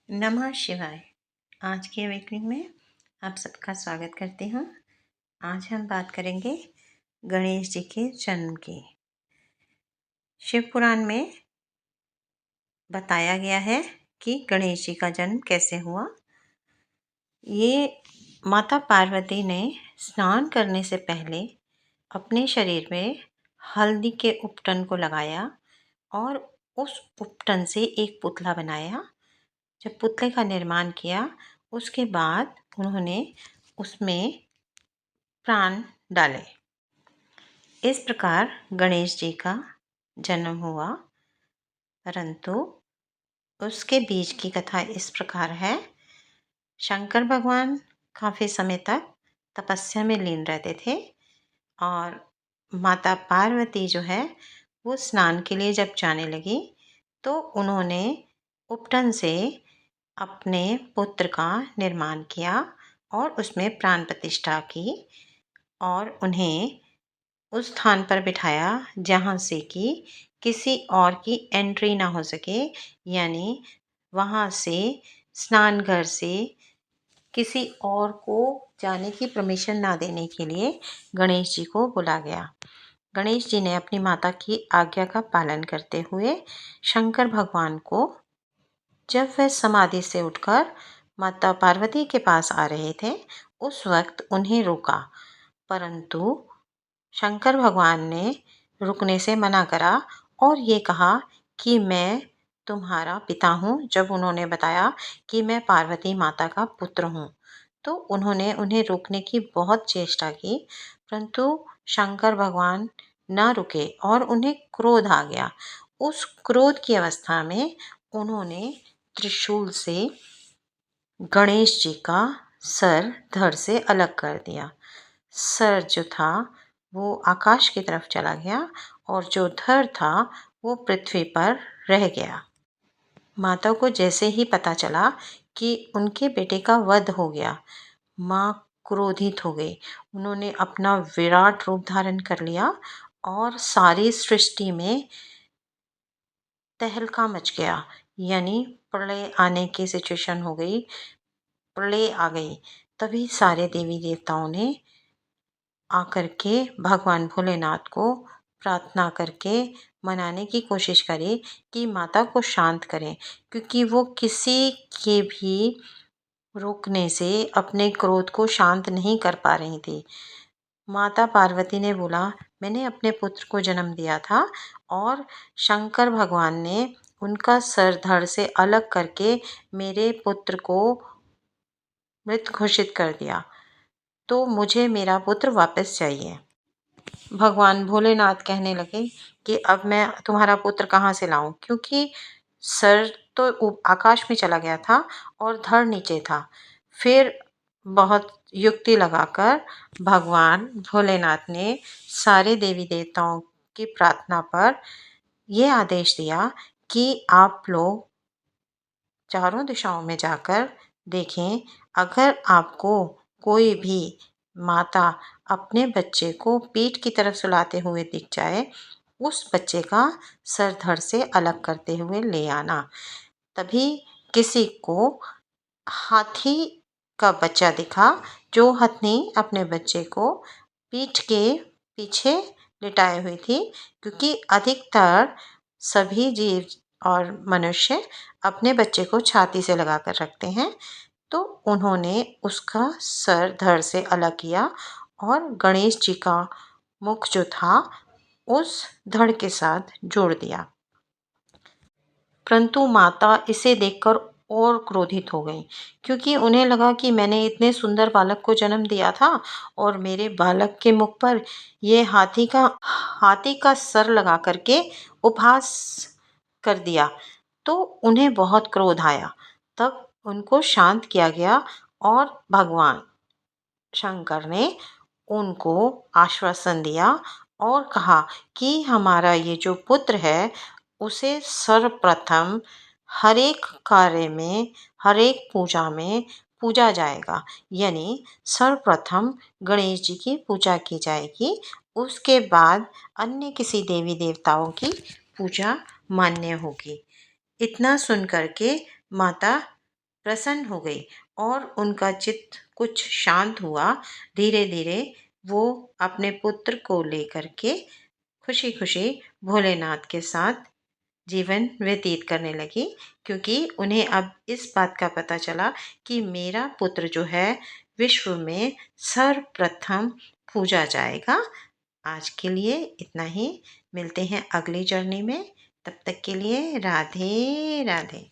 नमः शिवाय। आज के अवेकनिंग में आप सबका स्वागत करती हूँ। आज हम बात करेंगे गणेश जी के जन्म की। शिव पुराण में बताया गया है कि गणेश जी का जन्म कैसे हुआ। ये माता पार्वती ने स्नान करने से पहले अपने शरीर में हल्दी के उपटन को लगाया और उस उपटन से एक पुतला बनाया। जब पुतले का निर्माण किया उसके बाद उन्होंने उसमें प्राण डाले। इस प्रकार गणेश जी का जन्म हुआ। परंतु उसके बीच की कथा इस प्रकार है। शंकर भगवान काफ़ी समय तक तपस्या में लीन रहते थे और माता पार्वती जो है वो स्नान के लिए जब जाने लगी तो उन्होंने उपटन से अपने पुत्र का निर्माण किया और उसमें प्राण प्रतिष्ठा की और उन्हें उस स्थान पर बिठाया जहाँ से कि किसी और की एंट्री ना हो सके, यानी वहाँ से स्नान घर से किसी और को जाने की परमिशन ना देने के लिए गणेश जी को बुला गया। गणेश जी ने अपनी माता की आज्ञा का पालन करते हुए शंकर भगवान को जब वह समाधि से उठकर माता पार्वती के पास आ रहे थे उस वक्त उन्हें रोका, परंतु शंकर भगवान ने रुकने से मना करा और ये कहा कि मैं तुम्हारा पिता हूँ। जब उन्होंने बताया कि मैं पार्वती माता का पुत्र हूँ तो उन्होंने उन्हें रोकने की बहुत चेष्टा की, परंतु शंकर भगवान ना रुके और उन्हें क्रोध आ गया। उस क्रोध की अवस्था में उन्होंने त्रिशूल से गणेश जी का सर धड़ से अलग कर दिया। सर जो था वो आकाश की तरफ चला गया और जो धड़ था वो पृथ्वी पर रह गया। माता को जैसे ही पता चला कि उनके बेटे का वध हो गया, माँ क्रोधित हो गई। उन्होंने अपना विराट रूप धारण कर लिया और सारी सृष्टि में तहलका मच गया, यानी प्रलय आने की सिचुएशन हो गई, प्रलय आ गई। तभी सारे देवी देवताओं ने आकर के भगवान भोलेनाथ को प्रार्थना करके मनाने की कोशिश करी कि माता को शांत करें, क्योंकि वो किसी के भी रोकने से अपने क्रोध को शांत नहीं कर पा रही थी। माता पार्वती ने बोला, मैंने अपने पुत्र को जन्म दिया था और शंकर भगवान ने उनका सर धड़ से अलग करके मेरे पुत्र को मृत घोषित कर दिया, तो मुझे मेरा पुत्र वापस चाहिए। भगवान भोलेनाथ कहने लगे कि अब मैं तुम्हारा पुत्र कहाँ से लाऊं, क्योंकि सर तो आकाश में चला गया था और धड़ नीचे था। फिर बहुत युक्ति लगाकर भगवान भोलेनाथ ने सारे देवी देवताओं की प्रार्थना पर यह आदेश दिया कि आप लोग चारों दिशाओं में जाकर देखें, अगर आपको कोई भी माता अपने बच्चे को पीठ की तरफ सुलाते हुए दिख जाए, उस बच्चे का सर धड़ से अलग करते हुए ले आना। तभी किसी को हाथी का बच्चा दिखा, जो हथनी अपने बच्चे को पीठ के पीछे लिटाए हुई थी, क्योंकि अधिकतर सभी जीव और मनुष्य अपने बच्चे को छाती से लगा कर रखते हैं। तो उन्होंने उसका सर धड़ से अलग किया और गणेश जी का मुख जो था उस धड़ के साथ जोड़ दिया। परंतु माता इसे देखकर और क्रोधित हो गई, क्योंकि उन्हें लगा कि मैंने इतने सुंदर बालक को जन्म दिया था और मेरे बालक के मुख पर ये हाथी का सर लगा करके उपहास कर दिया। तो उन्हें बहुत क्रोध आया। तब उनको शांत किया गया और भगवान शंकर ने उनको आश्वासन दिया और कहा कि हमारा ये जो पुत्र है उसे सर्वप्रथम हर एक कार्य में, हर एक पूजा में पूजा जाएगा, यानी सर्वप्रथम गणेश जी की पूजा की जाएगी, उसके बाद अन्य किसी देवी देवताओं की पूजा मान्य होगी। इतना सुन करके माता प्रसन्न हो गई और उनका चित्त कुछ शांत हुआ। धीरे धीरे वो अपने पुत्र को लेकर के खुशी खुशी भोलेनाथ के साथ जीवन व्यतीत करने लगी, क्योंकि उन्हें अब इस बात का पता चला कि मेरा पुत्र जो है विश्व में सर्वप्रथम पूजा जाएगा। आज के लिए इतना ही। मिलते हैं अगली जर्नी में। तब तक के लिए राधे राधे।